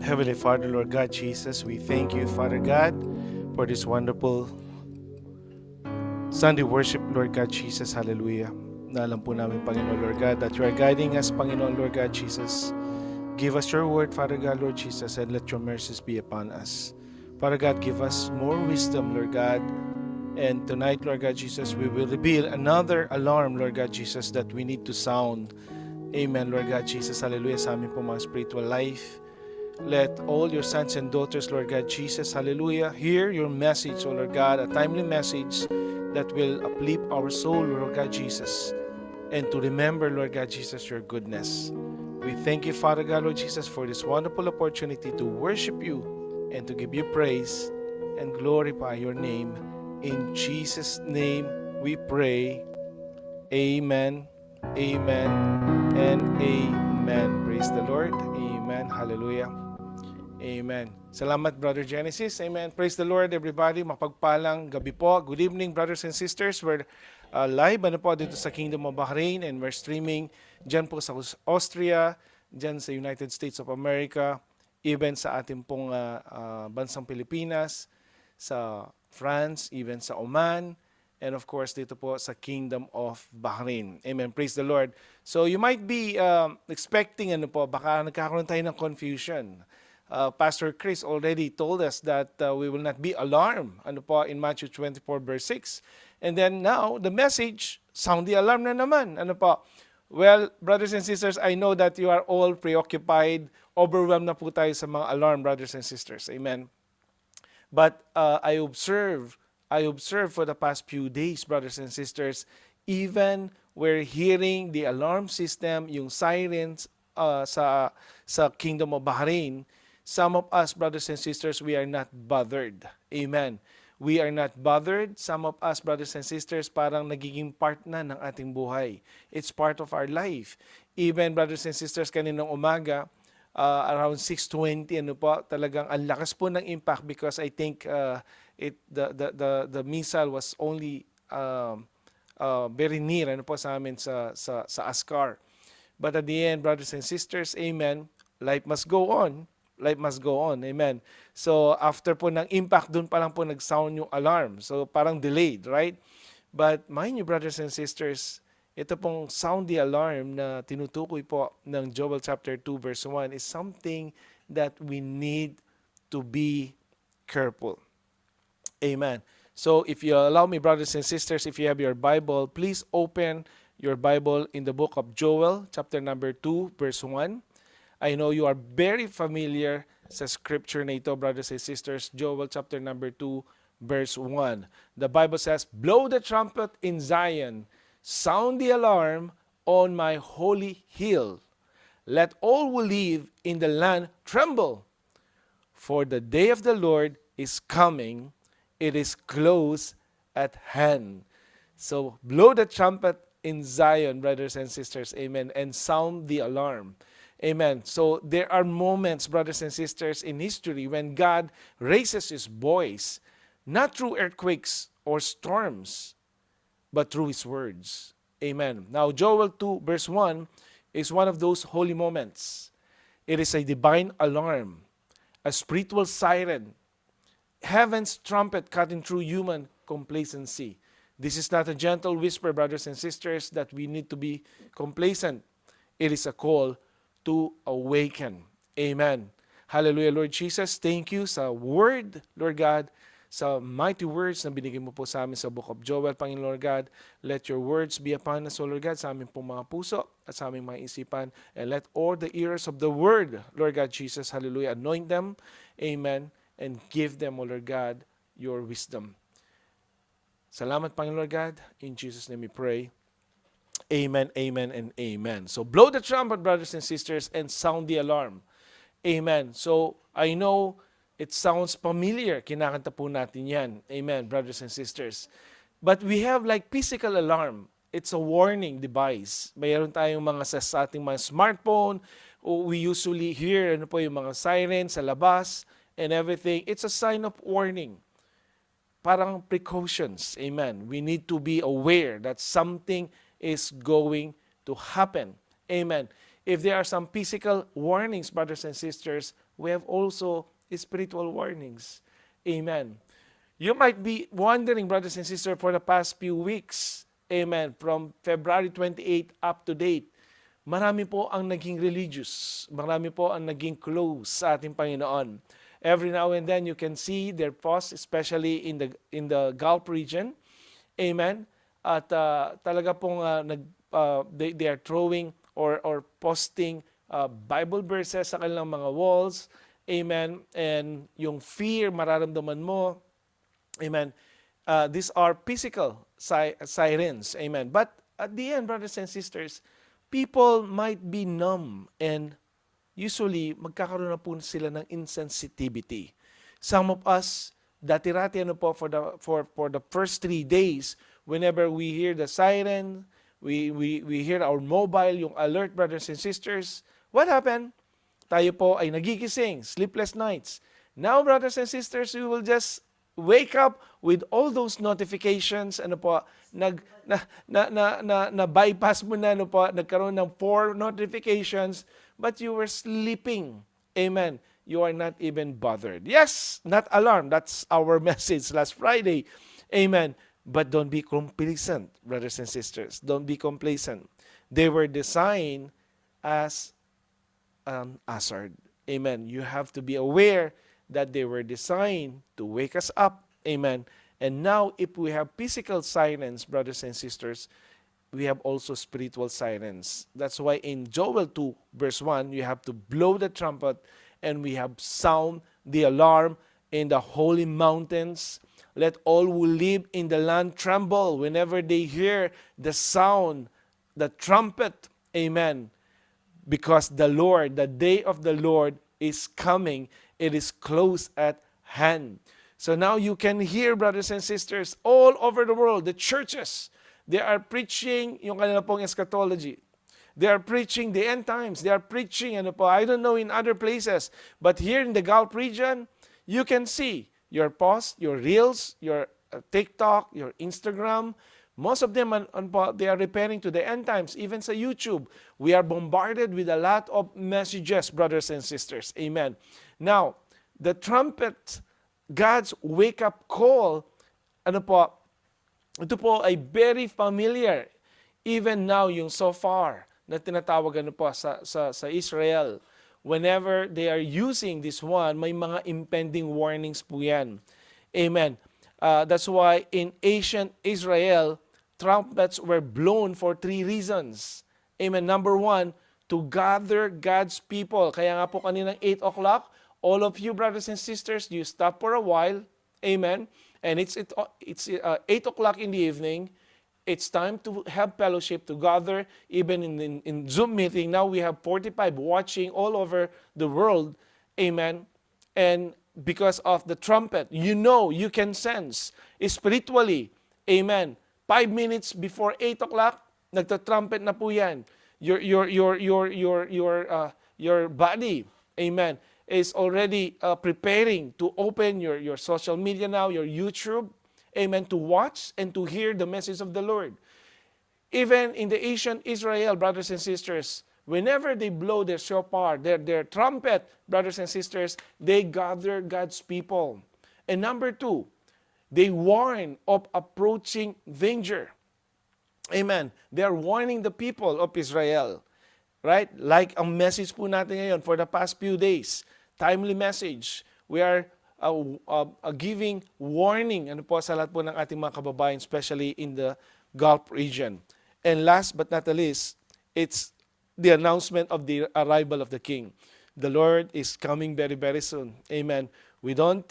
Heavenly Father, Lord God Jesus, we thank you, Father God, for this wonderful Sunday worship, Lord God Jesus. Hallelujah. Na alam po namin, Panginoon, Lord God, that you are guiding us, Panginoon, Lord God Jesus. Give us your word, Father God, Lord Jesus, and let your mercies be upon us. Father God, give us more wisdom, Lord God. And tonight, Lord God Jesus, we will reveal another alarm, Lord God Jesus, that we need to sound. Amen, Lord God Jesus. Hallelujah. Sa amin po mga spiritual life. Let all your sons and daughters, Lord God Jesus, hallelujah, hear your message, O Lord God, a timely message that will uplift our soul, Lord God Jesus, and to remember, Lord God Jesus, your goodness. We thank you, Father God, Lord Jesus, for this wonderful opportunity to worship you and to give you praise and glorify your name. In Jesus' name we pray. Amen, amen, and amen. Praise the Lord. Amen. Hallelujah. Amen. Salamat, Brother Genesis. Amen. Praise the Lord, everybody. Mapagpalang gabi po. Good evening, brothers and sisters. We're live po dito sa Kingdom of Bahrain, and we're streaming dyan po sa Austria, dyan sa United States of America, even sa ating pong bansang Pilipinas, sa France, even sa Oman, and of course dito po sa Kingdom of Bahrain. Amen. Praise the Lord. So you might be expecting baka nagkakaroon tayo ng confusion. Pastor Chris already told us that we will not be alarmed in Matthew 24 verse 6. And then now, the message, sound the alarm na naman. Well, brothers and sisters, I know that you are all preoccupied, overwhelmed na po tayo sa mga alarm, brothers and sisters. Amen. But I observe for the past few days, brothers and sisters, even we're hearing the alarm system, yung sirens sa Kingdom of Bahrain, some of us, brothers and sisters, we are not bothered. Amen. We are not bothered. Some of us, brothers and sisters, parang nagiging part na ng ating buhay. It's part of our life. Even, brothers and sisters, kaninang umaga, around 6:20, talagang ang lakas po ng impact because I think the missile was only very near sa amin sa Ascar. But at the end, brothers and sisters, amen, life must go on. Life must go on. Amen. So, after po ng impact, dun pa lang po nag-sound yung alarm. So, parang delayed, right? But, mind you, brothers and sisters, ito pong sound the alarm na tinutukoy po ng Joel chapter 2 verse 1 is something that we need to be careful. Amen. So, if you allow me, brothers and sisters, if you have your Bible, please open your Bible in the book of Joel, chapter number 2, verse 1. I know you are very familiar sa scripture na ito, brothers and sisters. Joel chapter number 2, verse 1. The Bible says, "Blow the trumpet in Zion, sound the alarm on my holy hill. Let all who live in the land tremble. For the day of the Lord is coming, it is close at hand." So, blow the trumpet in Zion, brothers and sisters, amen, and sound the alarm. Amen. So there are moments, brothers and sisters, in history when God raises His voice, not through earthquakes or storms, but through His words. Amen. Now, Joel 2 verse 1 is one of those holy moments. It is a divine alarm, a spiritual siren, heaven's trumpet cutting through human complacency. This is not a gentle whisper, brothers and sisters, that we need to be complacent. It is a call to awaken. Amen. Hallelujah, Lord Jesus. Thank you sa word, Lord God, sa mighty words na binigay mo po sa amin sa book of Joel, Panginoon Lord God. Let your words be upon us, O Lord God, sa aming pong mga puso at sa aming mga isipan. And let all the ears of the word, Lord God Jesus, hallelujah, anoint them. Amen. And give them, O Lord God, your wisdom. Salamat, Panginoon Lord God. In Jesus' name we pray. Amen, amen, and amen. So blow the trumpet, brothers and sisters, and sound the alarm. Amen. So I know it sounds familiar. Kinakanta po natin yan. Amen, brothers and sisters. But we have like physical alarm. It's a warning device. Mayroon tayong mga sa ating mga smartphone. We usually hear yung mga sirens sa labas and everything. It's a sign of warning. Parang precautions. Amen. We need to be aware that something is going to happen. Amen. If there are some physical warnings, brothers and sisters, we have also spiritual warnings. Amen. You might be wondering, brothers and sisters, for the past few weeks, amen, from February 28 up to date, marami po ang naging religious. Marami po ang naging close sa ating Panginoon. Every now and then, you can see their posts, especially in the Gulf region. Amen. At talaga pong they are throwing or posting Bible verses sa kanilang mga walls. Amen. And yung fear mararamdaman mo. Amen. These are physical sirens. Amen. But at the end, brothers and sisters, people might be numb and usually magkakaroon na po sila ng insensitivity. Some of us, dati-rati for the first 3 days, whenever we hear the siren, we hear our mobile, yung alert, brothers and sisters, what happened? Tayo po ay nagigising, sleepless nights. Now, brothers and sisters, we will just wake up with all those notifications, bypass mo na, nagkaroon ng 4 notifications, but you were sleeping. Amen. You are not even bothered. Yes, not alarmed. That's our message last Friday. Amen. But don't be complacent, brothers and sisters. Don't be complacent. They were designed as an hazard. Amen. You have to be aware that they were designed to wake us up. Amen. And now, if we have physical sirens, brothers and sisters, we have also spiritual sirens. That's why in Joel 2, verse 1, you have to blow the trumpet, and we have sound the alarm in the holy mountains. Let all who live in the land tremble whenever they hear the sound, the trumpet. Amen. Because the Lord, the day of the Lord is coming. It is close at hand. So now you can hear, brothers and sisters, all over the world, the churches, they are preaching yung kanila pong eschatology. They are preaching the end times. They are preaching, I don't know in other places, but here in the Gulf region, you can see your posts, your reels, your TikTok, your Instagram. Most of them, they are referring to the end times. Even sa YouTube, we are bombarded with a lot of messages, brothers and sisters. Amen. Now, the trumpet, God's wake-up call, ito po ay very familiar. Even now, yung so far na tinatawag sa Israel, whenever they are using this one, may mga impending warnings po yan. Amen. That's why in ancient Israel, trumpets were blown for 3 reasons. Amen. Number 1, to gather God's people. Kaya nga po kaninang 8 o'clock, all of you brothers and sisters, you stop for a while. Amen. And it's 8 o'clock in the evening. It's time to have fellowship, to gather, even in Zoom meeting. Now we have 45 watching all over the world. Amen. And because of the trumpet, you can sense spiritually. Amen. 5 minutes before 8 o'clock, nagta-trumpet na po yan. Your body, amen, is already preparing to open your social media now, your YouTube, amen, to watch and to hear the message of the Lord. Even in the ancient Israel, brothers and sisters, whenever they blow their shofar, their trumpet, brothers and sisters, they gather God's people. And number 2, they warn of approaching danger. Amen. They are warning the people of Israel. Right? Like ang message po natin ngayon for the past few days. Timely message. We are giving warning sa lahat po ng ating mga kababayan, especially in the Gulf region. And last but not the least, it's the announcement of the arrival of the King. The Lord is coming very, very soon. Amen. We don't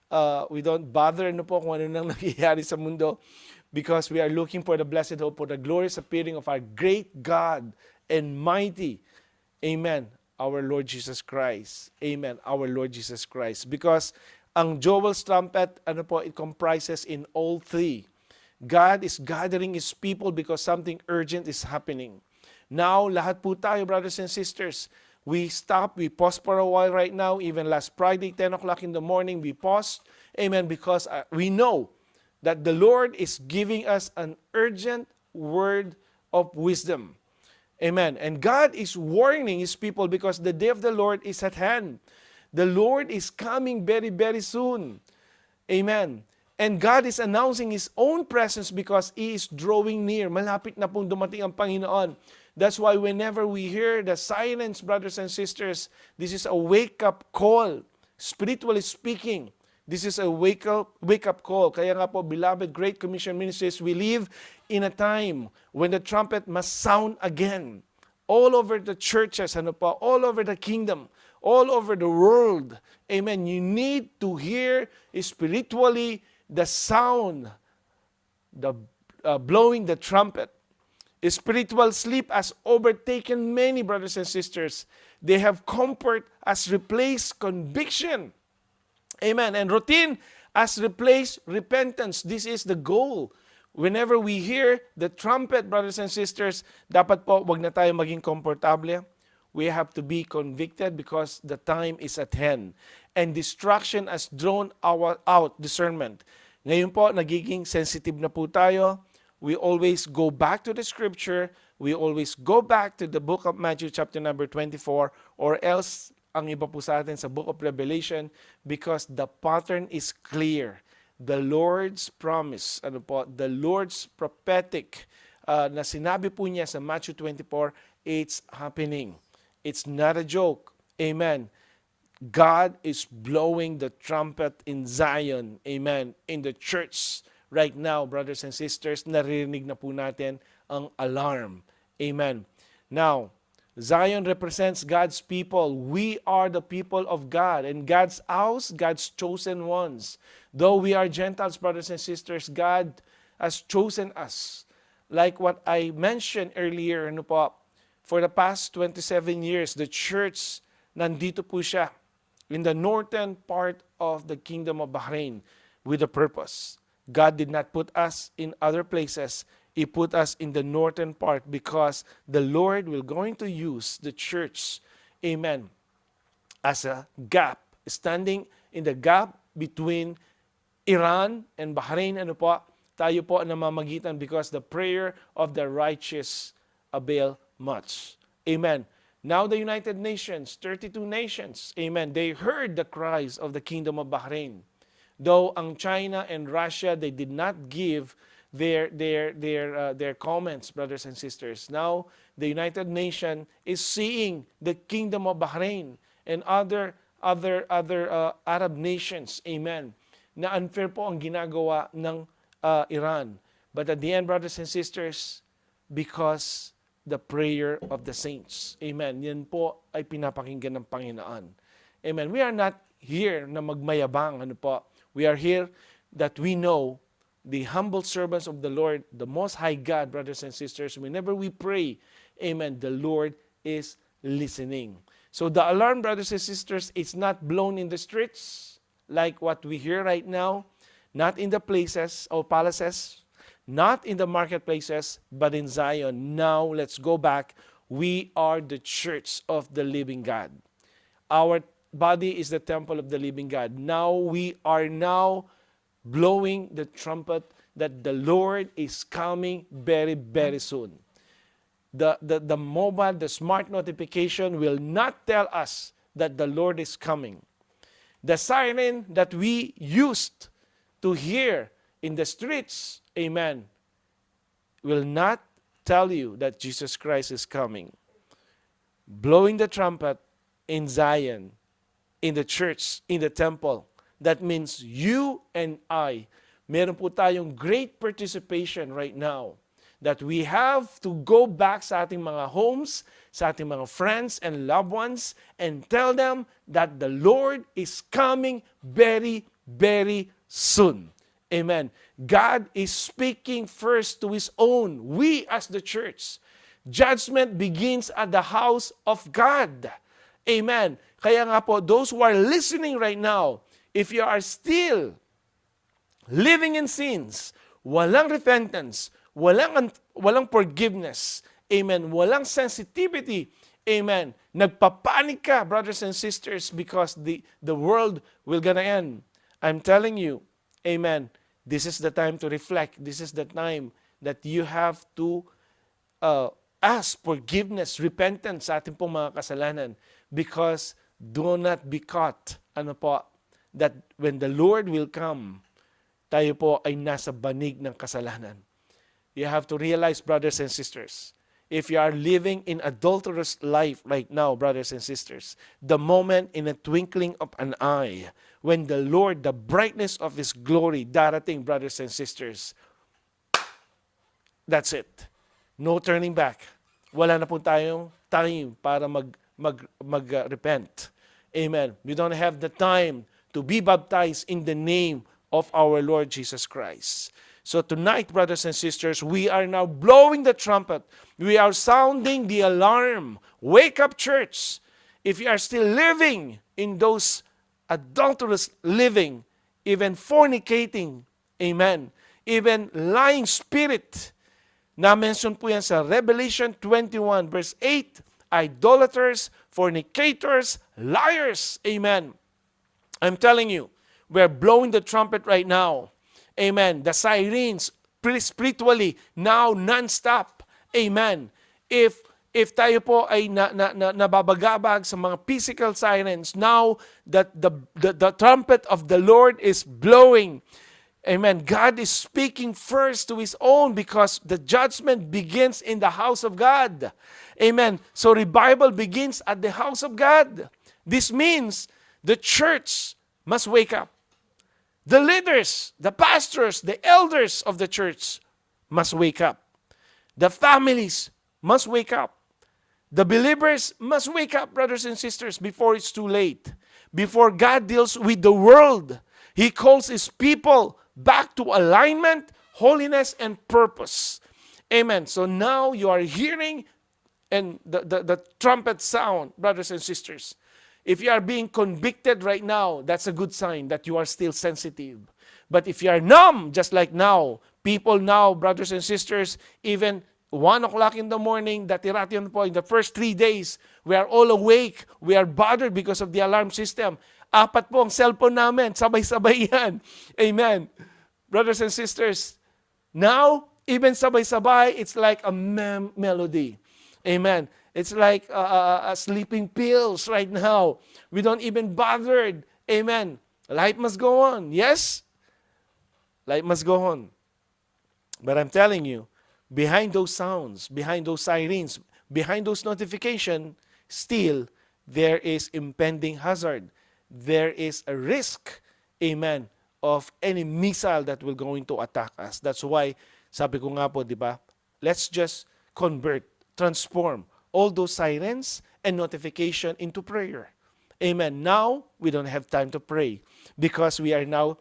bother po kung ano nang nangyayari sa mundo, because we are looking for the blessed hope, for the glorious appearing of our great God and mighty, amen, our Lord Jesus Christ. Amen, our Lord Jesus Christ. Because ang Joel's trumpet, it comprises in all 3. God is gathering His people because something urgent is happening. Now, lahat po tayo, brothers and sisters, we pause for a while right now. Even last Friday, 10 o'clock in the morning, we paused. Amen, because we know that the Lord is giving us an urgent word of wisdom. Amen. And God is warning His people because the day of the Lord is at hand. The Lord is coming very, very soon. Amen. And God is announcing His own presence because He is drawing near. Malapit na pong dumating ang Panginoon. That's why whenever we hear the sirens, brothers and sisters, this is a wake-up call. Spiritually speaking, this is a wake-up call. Kaya nga po, beloved Great Commission Ministries, we live in a time when the trumpet must sound again. All over the churches, all over the kingdom, all over the world. Amen. You need to hear spiritually the sound, the blowing the trumpet. Spiritual sleep has overtaken many brothers and sisters. They have comfort has replaced conviction. Amen. And routine has replaced repentance. This is the goal. Whenever we hear the trumpet, brothers and sisters, dapat po wag na tayo maging komportable. We have to be convicted because the time is at hand. And distraction has drawn out discernment. Ngayon po, nagiging sensitive na po tayo. We always go back to the scripture. We always go back to the book of Matthew chapter number 24 or else ang iba po sa atin sa book of Revelation because the pattern is clear. The Lord's promise, the Lord's prophetic na sinabi po niya sa Matthew 24, it's happening. It's not a joke. Amen. God is blowing the trumpet in Zion. Amen. In the church right now, brothers and sisters, naririnig na po natin ang alarm. Amen. Now, Zion represents God's people. We are the people of God and God's house, God's chosen ones. Though we are Gentiles, brothers and sisters, God has chosen us. Like what I mentioned earlier, for the past 27 years, the church, nandito po siya in the northern part of the Kingdom of Bahrain with a purpose. God did not put us in other places. He put us in the northern part because the Lord will going to use the church, amen, as a gap, standing in the gap between Iran and Bahrain. Tayo po namamagitan because the prayer of the righteous avail much. Amen. Now the United Nations, 32 nations, amen, they heard the cries of the Kingdom of Bahrain. Though ang China and Russia, they did not give their comments, brothers and sisters. Now, the United Nations is seeing the Kingdom of Bahrain and other Arab nations, amen, na unfair po ang ginagawa ng Iran. But at the end, brothers and sisters, because the prayer of the saints, amen, yan po ay pinapakinggan ng Panginoon. Amen. We are not here na magmayabang, we are here that we know the humble servants of the Lord, the Most High God, brothers and sisters, whenever we pray, amen, the Lord is listening. So the alarm, brothers and sisters, it's not blown in the streets like what we hear right now, not in the places or palaces, not in the marketplaces, but in Zion. Now, let's go back. We are the church of the living God. Our body is the temple of the living God. Now, we are blowing the trumpet that the Lord is coming very, very soon. The mobile, the smart notification will not tell us that the Lord is coming. The siren that we used to hear in the streets, amen, will not tell you that Jesus Christ is coming. Blowing the trumpet in Zion, in the church, in the temple, that means you and I, meron po tayong great participation right now that we have to go back sa ating mga homes, sa ating mga friends and loved ones, and tell them that the Lord is coming very, very soon. Amen. God is speaking first to His own. We as the church. Judgment begins at the house of God. Amen. Kaya nga po, those who are listening right now, if you are still living in sins, walang repentance, walang forgiveness, amen, walang sensitivity, amen, nagpapanik ka, brothers and sisters, because the world will gonna end. I'm telling you, amen, this is the time to reflect. This is the time that you have to ask forgiveness, repentance sa ating pong mga kasalanan, because Do not be caught, that when the Lord will come, tayo po ay nasa banig ng kasalanan. You have to realize, brothers and sisters, if you are living in adulterous life right now, brothers and sisters, the moment in a twinkling of an eye, when the Lord, the brightness of His glory, darating, brothers and sisters, that's it. No turning back. Wala na po tayong time para mag-repent. Amen. We don't have the time to be baptized in the name of our Lord Jesus Christ. So tonight, brothers and sisters, we are now blowing the trumpet. We are sounding the alarm. Wake up, church. If you are still living in those adulterous living, even fornicating, amen, even lying spirit, na-mention po yan sa Revelation 21 verse 8, idolaters, fornicators, liars, amen. I'm telling you, we're blowing the trumpet right now. Amen. The sirens, spiritually, now non-stop. Amen. If tayo po ay nababagabag sa mga physical sirens, now that the trumpet of the Lord is blowing. Amen. God is speaking first to His own because the judgment begins in the house of God. Amen. So revival begins at the house of God. This means the church must wake up. The leaders, the pastors, the elders of the church must wake up. The families must wake up. The believers must wake up, brothers and sisters, before it's too late. Before God deals with the world, He calls His people back to alignment, holiness, and purpose. Amen. So now you are hearing and the trumpet sound, brothers and sisters. If you are being convicted right now, that's a good sign that you are still sensitive. But if you are numb, just like now, people now, brothers and sisters, even 1 o'clock in the morning, dati-rati po, in the first 3 days, we are all awake. We are bothered because of the alarm system. 4 po ang cellphone namin. Sabay-sabay yan. Amen. Brothers and sisters, now, even sabay-sabay, it's like a melody. Amen. It's like sleeping pills right now. We don't even bother. Amen. Life must go on. Yes? Life must go on. But I'm telling you, behind those sounds, behind those sirens, behind those notifications, still, there is impending hazard. There is a risk, amen, of any missile that will going to attack us. That's why, sabi ko nga po, di ba, let's just convert, transform all those sirens and notification into prayer. Amen. Now, we don't have time to pray because we are now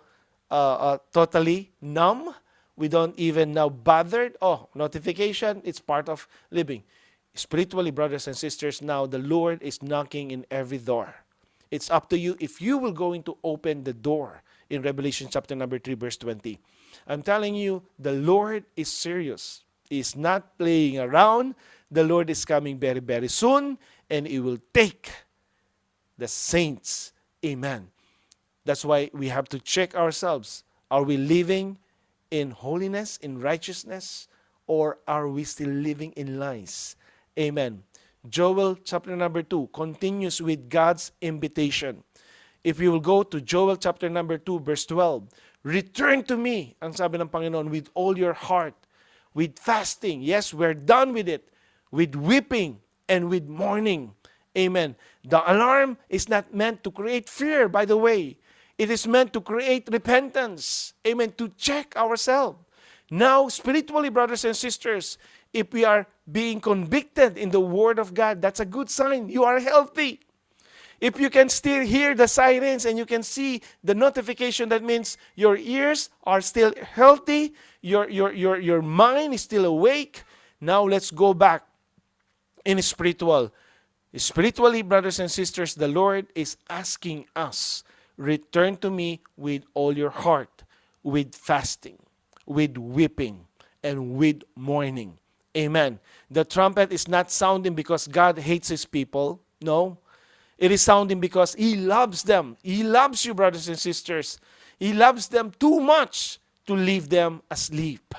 totally numb. We don't even now bothered. Oh, notification, it's part of living. Spiritually, brothers and sisters, now the Lord is knocking in every door. It's up to you if you will going to open the door in Revelation chapter number 3, verse 20. I'm telling you, the Lord is serious. He's not playing around. The Lord is coming very, very soon, and He will take the saints. Amen. That's why we have to check ourselves. Are we living in holiness, in righteousness, or are we still living in lies? Amen. Joel chapter number 2 continues with God's invitation. If you will go to Joel chapter number 2, verse 12, return to me, ang sabi ng Panginoon, with all your heart, with fasting. Yes, we're done with it. With weeping and with mourning. Amen. The alarm is not meant to create fear, by the way. It is meant to create repentance. Amen. To check ourselves. Now, spiritually, brothers and sisters, if we are being convicted in the Word of God, that's a good sign. You are healthy. If you can still hear the sirens and you can see the notification, that means your ears are still healthy, your mind is still awake. Now let's go back in spiritual. Spiritually, brothers and sisters, the Lord is asking us, return to me with all your heart, with fasting, with weeping, and with mourning. Amen. The trumpet is not sounding because God hates His people. No. It is sounding because He loves them. He loves you, brothers and sisters. He loves them too much to leave them asleep.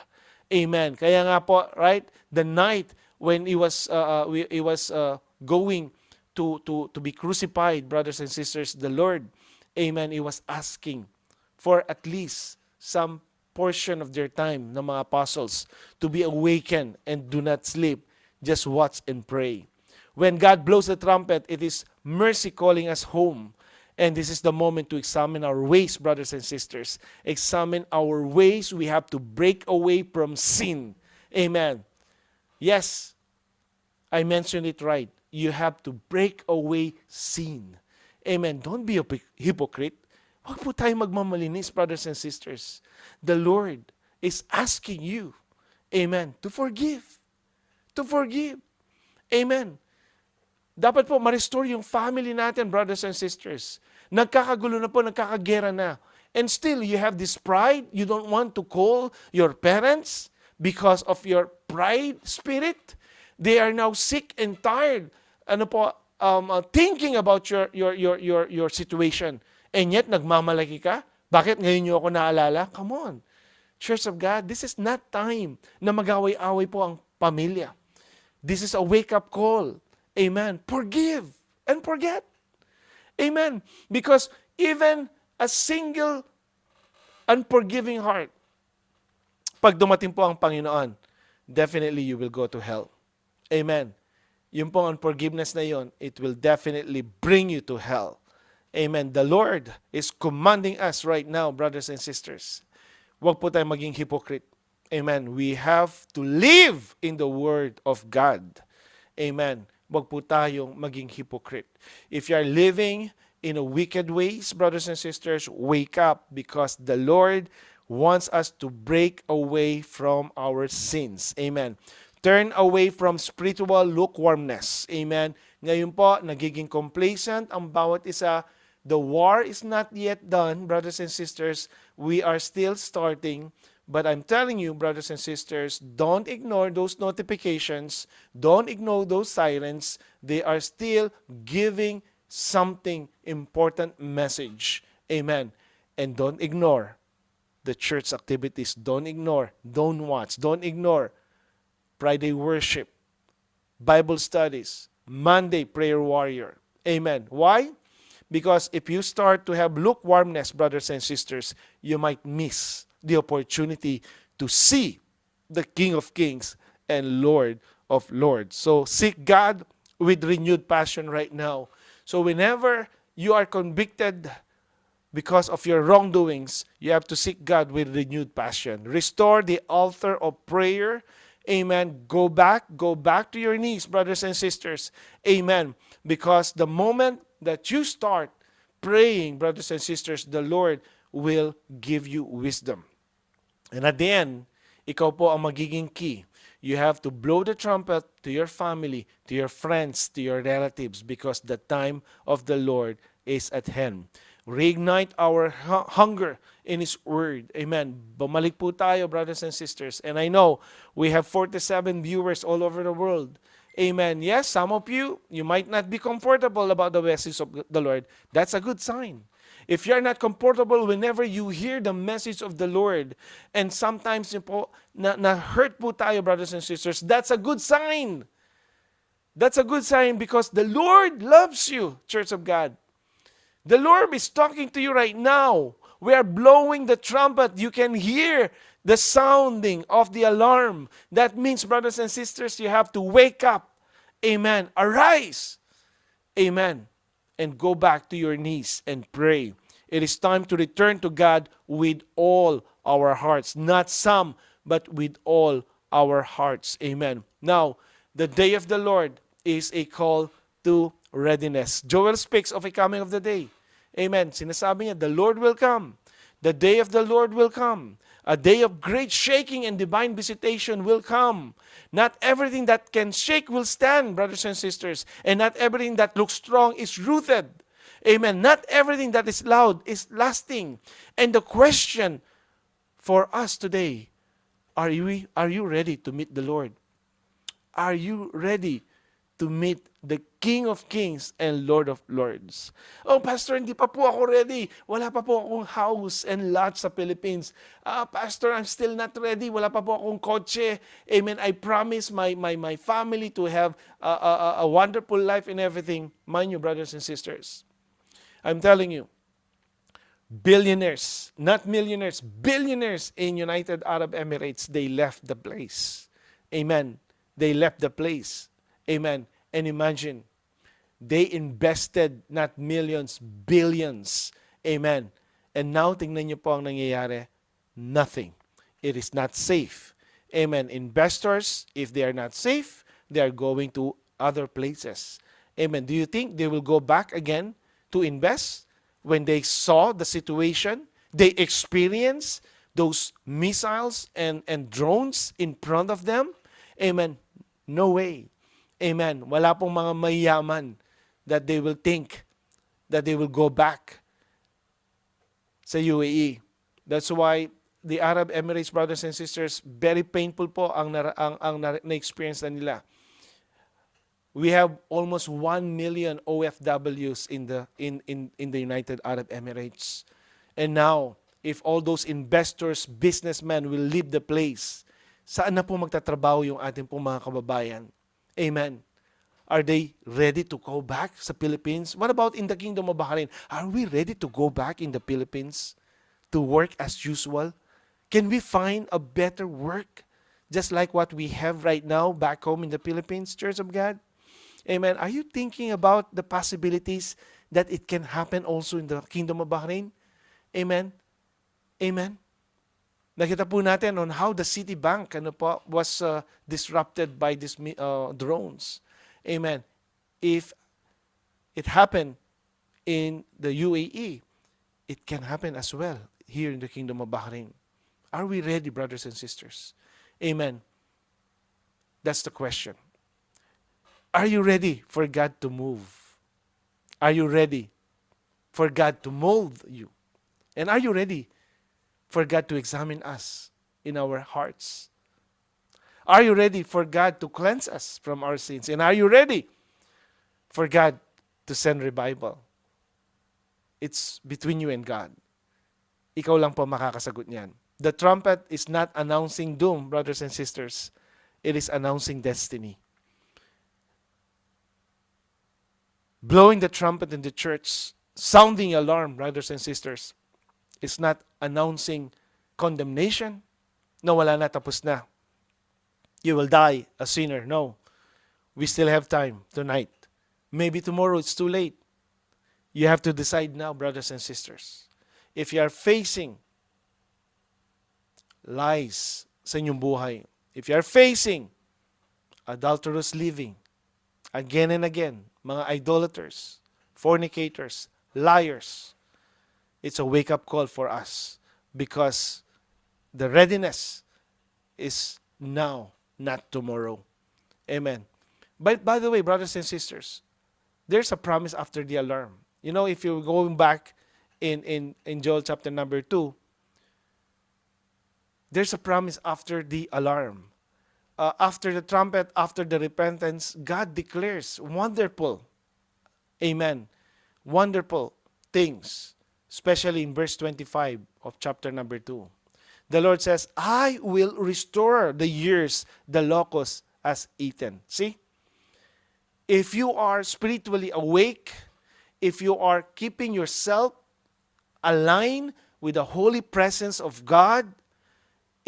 Amen. Kaya nga po, right? The night when He was going to be crucified, brothers and sisters, the Lord, amen, He was asking for at least some portion of their time ng mga apostles to be awakened and do not sleep. Just watch and pray. When God blows the trumpet, it is mercy calling us home. And this is the moment to examine our ways, brothers and sisters. Examine our ways. We have to break away from sin. Amen. Yes, I mentioned it right. You have to break away sin. Amen. Don't be a hypocrite. Huwag po tayo magmamalinis, brothers and sisters. The Lord is asking you, amen, to forgive. To forgive. Amen. Dapat po ma-restore yung family natin, brothers and sisters. Nagkakagulo na po, nagkakagera na. And still, you have this pride. You don't want to call your parents because of your pride spirit. They are now sick and tired. Thinking about your situation. And yet, nagmamalaki ka? Bakit ngayon niyo ako naalala? Come on. Church of God, this is not time na mag-away-away po ang pamilya. This is a wake-up call. Amen. Forgive and forget. Amen. Because even a single unforgiving heart, pag dumating po ang Panginoon, definitely you will go to hell. Amen. Yung pong unforgiveness na yon, it will definitely bring you to hell. Amen. The Lord is commanding us right now, brothers and sisters. Huwag po tayong maging hypocrite. Amen. We have to live in the Word of God. Amen. Huwag po tayong maging hypocrite. If you are living in a wicked ways, brothers and sisters, wake up because the Lord wants us to break away from our sins. Amen. Turn away from spiritual lukewarmness. Amen. Ngayon po, nagiging complacent ang bawat isa. The war is not yet done, brothers and sisters. We are still starting. But I'm telling you, brothers and sisters, don't ignore those notifications. Don't ignore those sirens. They are still giving something important message. Amen. And don't ignore the church activities. Don't ignore. Don't watch. Don't ignore Friday worship, Bible studies, Monday prayer warrior. Amen. Why? Because if you start to have lukewarmness, brothers and sisters, you might miss the opportunity to see the King of Kings and Lord of Lords. So seek God with renewed passion right now. So whenever you are convicted because of your wrongdoings, you have to seek God with renewed passion. Restore the altar of prayer. Amen. Go back to your knees, brothers and sisters. Amen. Because the moment that you start praying, brothers and sisters, the Lord will give you wisdom. And at the end, ikaw po ang magiging key. You have to blow the trumpet to your family, to your friends, to your relatives, because the time of the Lord is at hand. Reignite our hunger in His Word. Amen. Bumalik po tayo, brothers and sisters. And I know we have 47 viewers all over the world. Amen. Yes, some of you might not be comfortable about the message of the Lord. That's a good sign. If you're not comfortable whenever you hear the message of the Lord, and sometimes po, na hurt po tayo, brothers and sisters, that's a good sign. That's a good sign because the Lord loves you, Church of God. The Lord is talking to you right now. We are blowing the trumpet. You can hear the sounding of the alarm. That means, brothers and sisters, you have to wake up. Amen. Arise. Amen. And go back to your knees and pray. It is time to return to God with all our hearts. Not some, but with all our hearts. Amen. Now, the day of the Lord is a call to readiness. Joel speaks of a coming of the day. Amen. Sinasabi niya, the Lord will come. The day of the Lord will come. A day of great shaking and divine visitation will come. Not everything that can shake will stand, brothers and sisters. And not everything that looks strong is rooted. Amen. Not everything that is loud is lasting. And the question for us today, are you ready to meet the Lord? Are you ready to meet the King of Kings and Lord of Lords. Oh, Pastor, hindi pa po ako ready. Wala pa po akong house and lot sa Philippines. Pastor, I'm still not ready. Wala pa po akong kotse. Amen. I promise my family to have a wonderful life and everything. Mind you, brothers and sisters, I'm telling you, billionaires, not millionaires, billionaires in United Arab Emirates, they left the place. Amen. They left the place. Amen. And imagine, they invested not millions, billions. Amen. And now, tingnan niyo po ang nangyayari. Nothing. It is not safe. Amen. Investors, if they are not safe, they are going to other places. Amen. Do you think they will go back again to invest when they saw the situation? They experienced those missiles and drones in front of them? Amen. No way. Amen. Wala pong mga mayaman that they will think that they will go back sa UAE. That's why the Arab Emirates, brothers and sisters, very painful po ang na-experience na nila. We have almost 1 million OFWs in the United Arab Emirates. And now, if all those investors, businessmen will leave the place, saan na po magtatrabaho yung ating pong mga kababayan? Amen. Are they ready to go back sa Philippines? What about in the Kingdom of Bahrain? Are we ready to go back in the Philippines to work as usual? Can we find a better work just like what we have right now back home in the Philippines, Church of God? Amen. Are you thinking about the possibilities that it can happen also in the Kingdom of Bahrain? Amen. Amen. Nakita po natin on how the Citibank was disrupted by these drones. Amen. If it happened in the UAE, it can happen as well here in the Kingdom of Bahrain. Are we ready, brothers and sisters? Amen. That's the question. Are you ready for God to move? Are you ready for God to mold you? And are you ready for God to examine us in our hearts? Are you ready for God to cleanse us from our sins? And are you ready for God to send revival? It's between you and God. Ikaw lang po makakasagot niyan. The trumpet is not announcing doom, brothers and sisters. It is announcing destiny. Blowing the trumpet in the church, sounding alarm, brothers and sisters, is not announcing condemnation. No, wala na, tapos na. You will die a sinner. No. We still have time tonight. Maybe tomorrow it's too late. You have to decide now, brothers and sisters. If you are facing lies sa inyong buhay, if you are facing adulterous living, again and again, mga idolaters, fornicators, liars, it's a wake-up call for us because the readiness is now, not tomorrow. Amen. But by the way, brothers and sisters, there's a promise after the alarm. You know, if you're going back in Joel chapter number 2, there's a promise after the alarm. After the trumpet, after the repentance, God declares wonderful, amen, wonderful things, especially in verse 25 of chapter number 2. The Lord says, I will restore the years the locust has eaten. See? If you are spiritually awake, if you are keeping yourself aligned with the holy presence of God,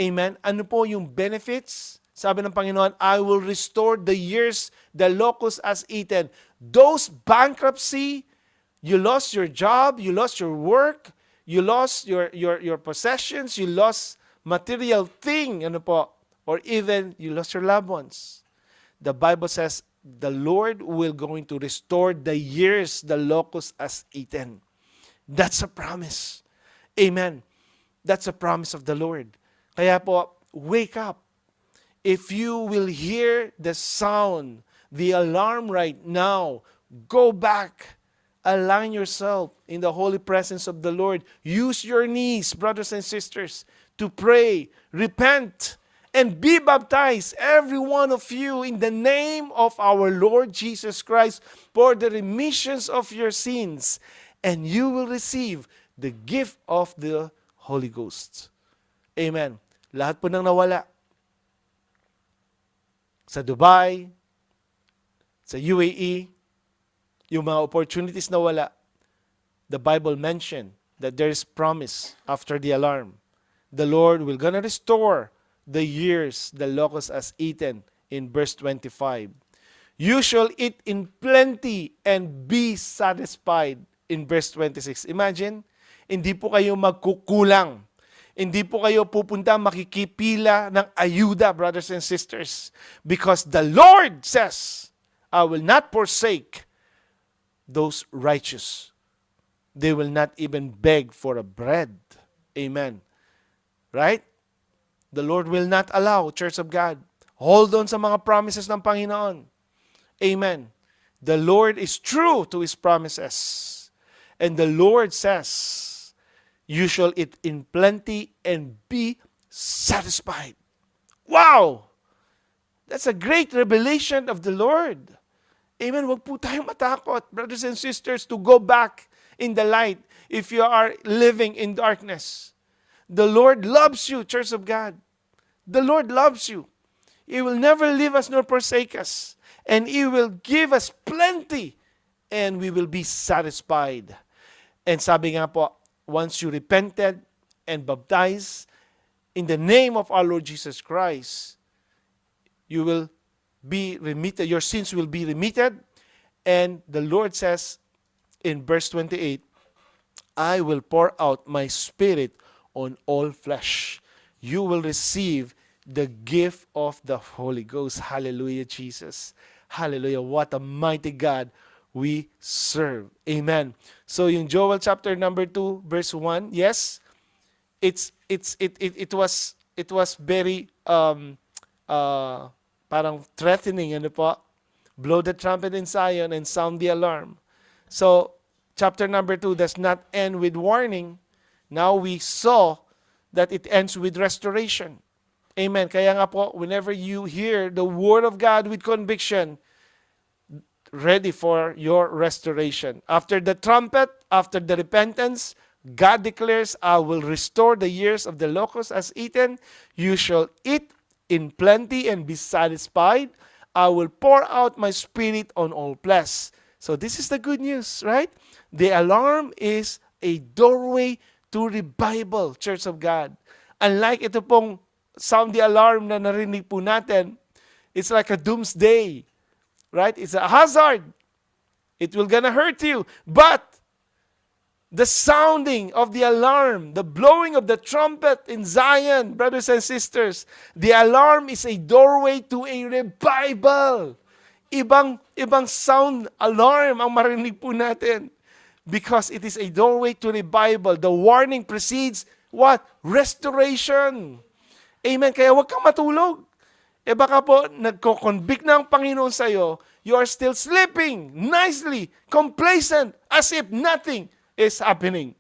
amen, ano po yung benefits? Sabi ng Panginoon, I will restore the years the locust has eaten. Those bankruptcy, you lost your job, you lost your work, you lost your possessions, you lost material thing, ano po, or even you lost your loved ones. The Bible says, the Lord will going to restore the years the locust has eaten. That's a promise. Amen. That's a promise of the Lord. Kaya po, wake up. If you will hear the sound, the alarm right now, go back. Align yourself in the holy presence of the Lord. Use your knees, brothers and sisters, to pray, repent, and be baptized, every one of you, in the name of our Lord Jesus Christ for the remissions of your sins, and you will receive the gift of the Holy Ghost. Amen. Lahat po nang nawala sa Dubai, sa UAE, yung mga opportunities na wala, the Bible mentioned that there is promise after the alarm. The Lord will gonna restore the years the locust has eaten in verse 25. You shall eat in plenty and be satisfied in verse 26. Imagine, hindi po kayo magkukulang. Hindi po kayo pupunta makikipila ng ayuda, brothers and sisters. Because the Lord says, I will not forsake those righteous. They will not even beg for a bread. Amen. Right? The Lord will not allow, Church of God. Hold on sa mga promises ng Panginoon. Amen. The Lord is true to His promises. And the Lord says, you shall eat in plenty and be satisfied. Wow! That's a great revelation of the Lord. Amen. Huwag po tayong matakot, brothers and sisters, to go back in the light if you are living in darkness. The Lord loves you, Church of God. The Lord loves you. He will never leave us nor forsake us. And He will give us plenty. And we will be satisfied. And sabi nga po, once you repented and baptized in the name of our Lord Jesus Christ, you will be remitted. Your sins will be remitted. And the Lord says in verse 28, I will pour out my Spirit on all flesh. You will receive the gift of the Holy Ghost. Hallelujah, Jesus. Hallelujah. What a mighty God we serve. Amen. So yung Joel chapter number 2 verse 1, yes, it was very parang threatening, ano po? Blow the trumpet in Zion and sound the alarm. So chapter number 2 does not end with warning. Now we saw that it ends with restoration. Amen. Kaya nga po, whenever you hear the word of God with conviction, ready for your restoration. After the trumpet, after the repentance, God declares, I will restore the years of the locust as eaten. You shall eat in plenty and be satisfied. I will pour out my Spirit on all flesh. So this is the good news, right? The alarm is a doorway to revival, Church of God. Unlike ito pong sound the alarm na narinig po natin, it's like a doomsday. Right? It's a hazard. It will gonna hurt you. But the sounding of the alarm, the blowing of the trumpet in Zion, brothers and sisters, the alarm is a doorway to a revival. Ibang sound alarm ang marinig po natin. Because it is a doorway to revival. The warning precedes what? Restoration. Amen. Kaya huwag kang matulog. Eh baka po, nagko-convict na ang Panginoon sa'yo, you are still sleeping nicely, complacent, as if nothing is happening.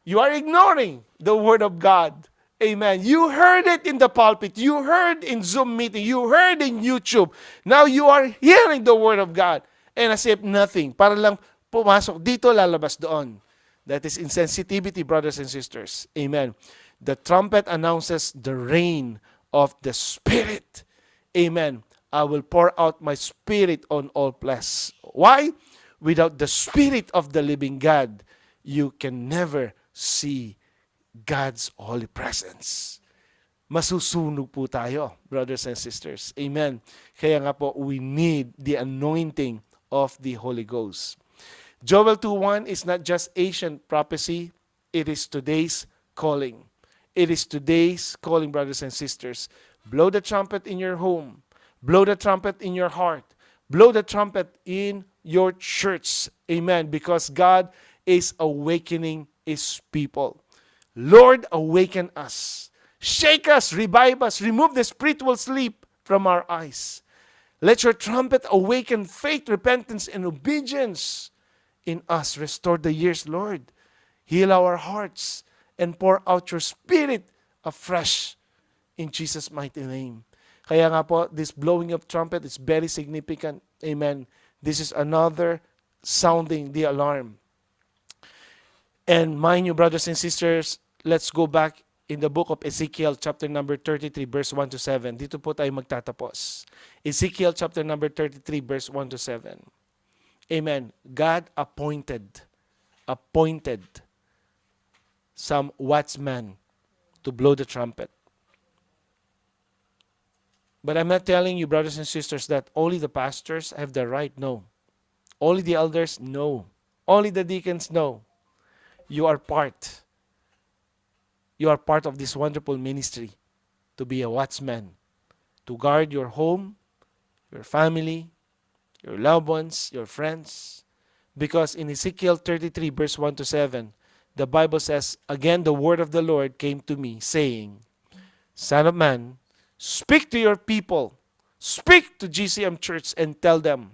You are ignoring the Word of God. Amen. You heard it in the pulpit. You heard in Zoom meeting. You heard in YouTube. Now you are hearing the Word of God. And as if nothing. Para lang pumasok dito, lalabas doon. That is insensitivity, brothers and sisters. Amen. The trumpet announces the reign of the Spirit. Amen. I will pour out my Spirit on all flesh. Why? Without the Spirit of the living God, you can never see God's holy presence. Masusunog po tayo, brothers and sisters. Amen. Kaya nga po, we need the anointing of the Holy Ghost. Joel 2:1 is not just ancient prophecy, it is today's calling. It is today's calling, brothers and sisters. Blow the trumpet in your home. Blow the trumpet in your heart. Blow the trumpet in your church. Amen. Because God is awakening His people. Lord, awaken us. Shake us, revive us, remove the spiritual sleep from our eyes. Let your trumpet awaken faith, repentance, and obedience in us. Restore the years, Lord. Heal our hearts and pour out your Spirit afresh in Jesus' mighty name. Kaya nga po, this blowing of trumpet is very significant. Amen. This is another sounding the alarm. And mind you, brothers and sisters, let's go back in the book of Ezekiel chapter number 33 verse 1 to 7. Dito po tayo magtatapos. Ezekiel chapter number 33 verse 1 to 7. Amen. God appointed some watchmen to blow the trumpet. But I'm not telling you, brothers and sisters, that only the pastors have the right. No. Only the elders? No. Only the deacons? No. You are part. You are part of this wonderful ministry to be a watchman, to guard your home, your family, your loved ones, your friends. Because in Ezekiel 33 verse 1 to 7, the Bible says, again the word of the Lord came to me, saying, Son of man, speak to your people, speak to GCM Church and tell them,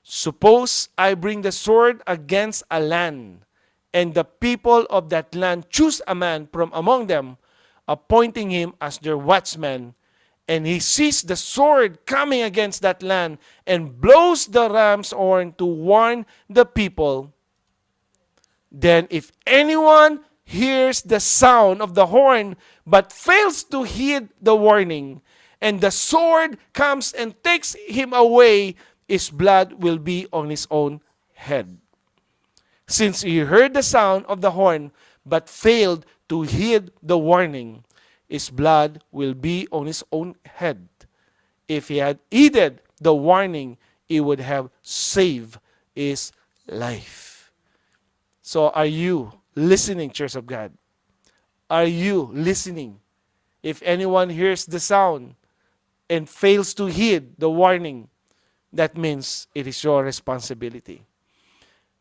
suppose I bring the sword against a land, and the people of that land choose a man from among them, appointing him as their watchman, and he sees the sword coming against that land and blows the ram's horn to warn the people. Then if anyone hears the sound of the horn but fails to heed the warning, and the sword comes and takes him away, his blood will be on his own head. Since he heard the sound of the horn but failed to heed the warning, his blood will be on his own head. If he had heeded the warning, he would have saved his life. So are you listening, Church of God? Are you listening? If anyone hears the sound and fails to heed the warning, that means it is your responsibility.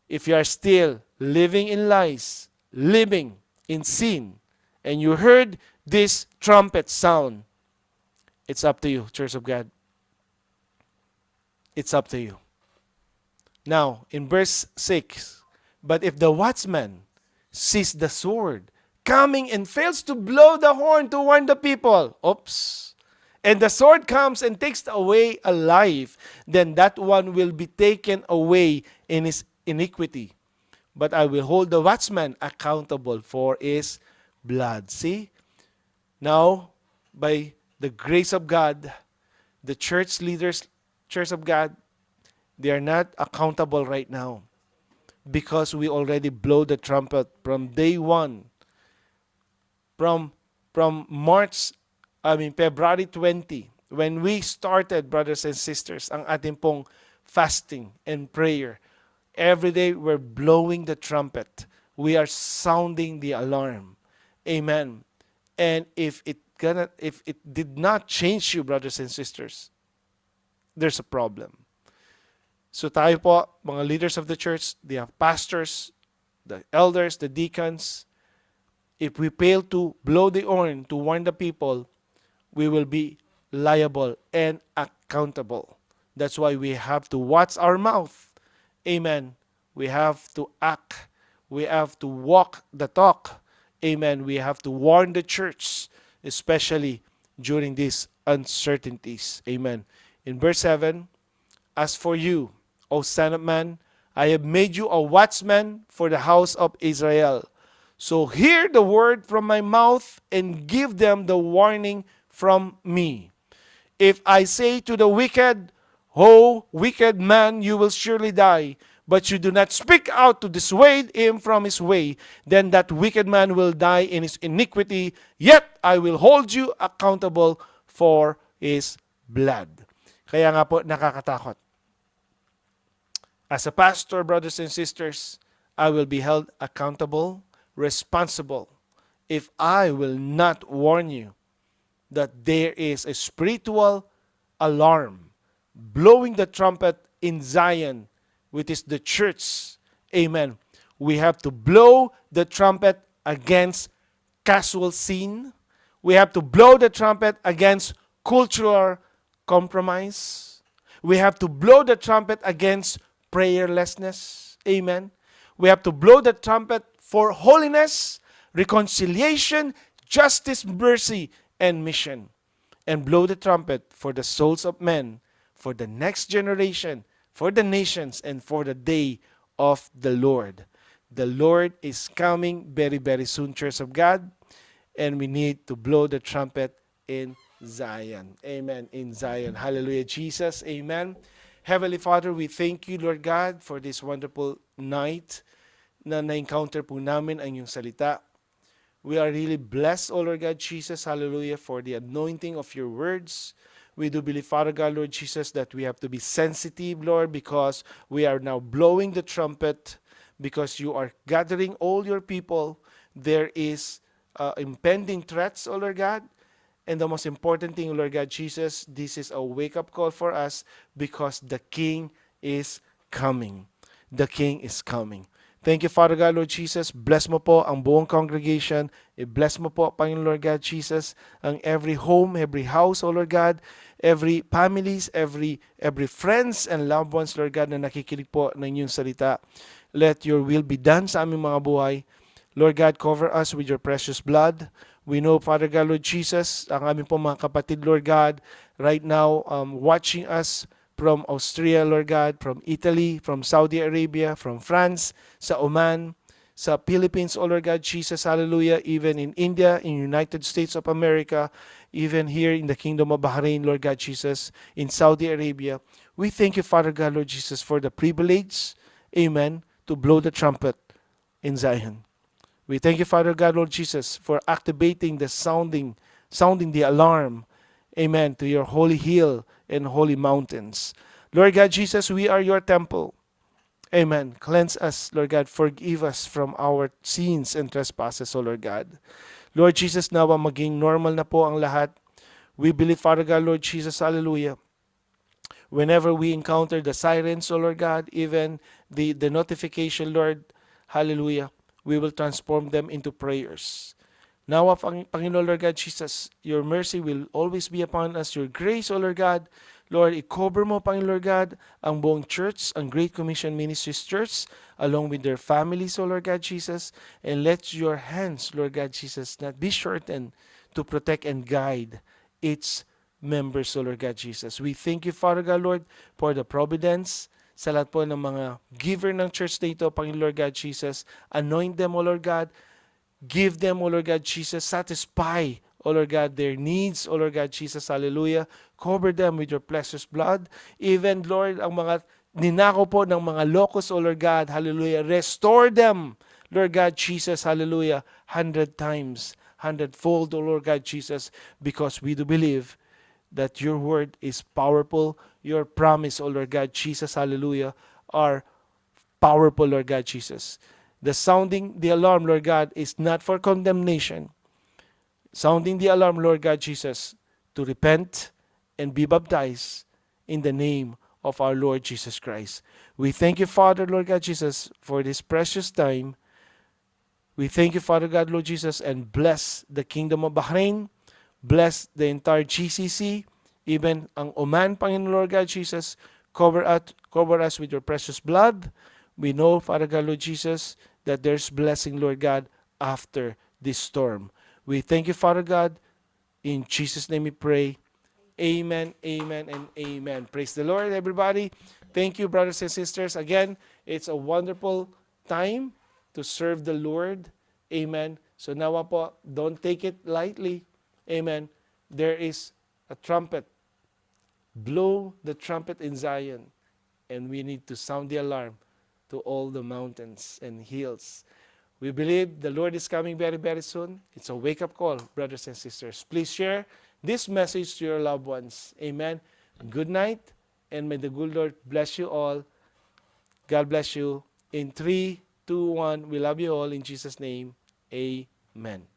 If you are still living in lies, living in sin, and you heard this trumpet sound, it's up to you, Church of God. It's up to you. Now, in verse 6, but if the watchman sees the sword coming and fails to blow the horn to warn the people, and the sword comes and takes away a life, then that one will be taken away in his iniquity. But I will hold the watchman accountable for his blood. See? Now, by the grace of God, the church leaders, Church of God, they are not accountable right now because we already blow the trumpet from day one. From February 20, when we started, brothers and sisters, ang ating pong fasting and prayer. Every day we're blowing the trumpet. We are sounding the alarm. Amen. And if it did not change you, brothers and sisters, there's a problem. So tayo po, mga leaders of the church, the pastors, the elders, the deacons, if we fail to blow the horn to warn the people, we will be liable and accountable. That's why we have to watch our mouth. Amen. We have to act. We have to walk the talk. Amen. We have to warn the church, especially during these uncertainties. Amen. In verse 7, as for you, O Son of Man, I have made you a watchman for the house of Israel. So hear the word from my mouth and give them the warning from me. If I say to the wicked, O wicked man, you will surely die, but you do not speak out to dissuade him from his way, then that wicked man will die in his iniquity, yet I will hold you accountable for his blood. Kaya nga po, nakakatakot. As a pastor, brothers and sisters, I will be held accountable, responsible, if I will not warn you that there is a spiritual alarm blowing the trumpet in Zion, which is the church. Amen. We have to blow the trumpet against casual sin. We have to blow the trumpet against cultural compromise. We have to blow the trumpet against prayerlessness. Amen. We have to blow the trumpet for holiness, reconciliation, justice, mercy, and mission, and blow the trumpet for the souls of men, for the next generation, for the nations, and for the day of the Lord. The Lord is coming very, very soon, Church of God, and we need to blow the trumpet in Zion. Amen. In Zion. Hallelujah, Jesus. Amen. Heavenly Father, we thank you, Lord God, for this wonderful night na na-encounter po namin ang iyong salita. We are really blessed, O Lord God Jesus, hallelujah, for the anointing of your words. We do believe, Father God, Lord Jesus, that we have to be sensitive, Lord, because we are now blowing the trumpet, because you are gathering all your people. There is impending threats, O Lord God. And the most important thing, Lord God Jesus, this is a wake-up call for us because the King is coming. The King is coming. Thank you, Father God, Lord Jesus. Bless mo po ang buong congregation. I-bless mo po, Panginoon Lord God Jesus, ang every home, every house, oh Lord God, every families, every friends and loved ones, Lord God, na nakikinig po ng inyong salita. Let your will be done sa aming mga buhay. Lord God, cover us with your precious blood. We know, Father God, Lord Jesus, ang aming po mga kapatid, Lord God, right now, watching us from Austria, Lord God, from Italy, from Saudi Arabia, from France, sa Oman, sa Philippines, oh Lord God, Jesus, hallelujah, even in India, in United States of America, even here in the Kingdom of Bahrain, Lord God, Jesus, in Saudi Arabia. We thank you, Father God, Lord Jesus, for the privilege, amen, to blow the trumpet in Zion. We thank you, Father God, Lord Jesus, for activating the sounding the alarm, amen, to your holy hill and holy mountains. Lord God Jesus, we are your temple. Amen. Cleanse us, Lord God. Forgive us from our sins and trespasses, O Lord God. Lord Jesus, nawa maging normal na po ang lahat. We believe, Father God, Lord Jesus, hallelujah. Whenever we encounter the sirens, O Lord God, even the notification, Lord, hallelujah, we will transform them into prayers. Nawa, Panginoon, Lord God Jesus, your mercy will always be upon us. Your grace, O Lord God, Lord, i-cover mo, Panginoon, Lord God, ang buong church, ang Great Commission Ministries Church, along with their families, O Lord God Jesus, and let your hands, Lord God Jesus, not be shortened to protect and guide its members, O Lord God Jesus. We thank you, Father God, Lord, for the providence sa lahat po ng mga giver ng church na ito, Panginoon, Lord God Jesus. Anoint them, O Lord God. Give them, O Lord God Jesus. Satisfy, O Lord God, their needs, O Lord God Jesus. Hallelujah. Cover them with your precious blood. Even, Lord, ang mga ninakaw po ng mga locust, O Lord God. Hallelujah. Restore them, Lord God Jesus. Hallelujah. 100 times, 100-fold, O Lord God Jesus, because we do believe that your word is powerful. Your promise, O Lord God Jesus, hallelujah, are powerful, Lord God Jesus. The sounding the alarm, Lord God, is not for condemnation. Sounding the alarm, Lord God Jesus, to repent and be baptized in the name of our Lord Jesus Christ. We thank you, Father, Lord God Jesus, for this precious time. We thank you, Father God, Lord Jesus, and bless the Kingdom of Bahrain. Bless the entire GCC, even ang Oman, Panginoon, Lord God Jesus. Cover us with your precious blood. We know, Father God, Lord Jesus, that there's blessing, Lord God, after this storm. We thank you, Father God. In Jesus' name we pray. Amen, amen, and amen. Praise the Lord, everybody. Thank you, brothers and sisters. Again, it's a wonderful time to serve the Lord. Amen. So now po, don't take it lightly. Amen. There is a trumpet. Blow the trumpet in Zion. And we need to sound the alarm to all the mountains and hills. We believe the Lord is coming very, very soon. It's a wake-up call, brothers and sisters. Please share this message to your loved ones. Amen. Good night, and may the good Lord bless you all. God bless you. In 3, 2, 1, we love you all in Jesus' name. Amen.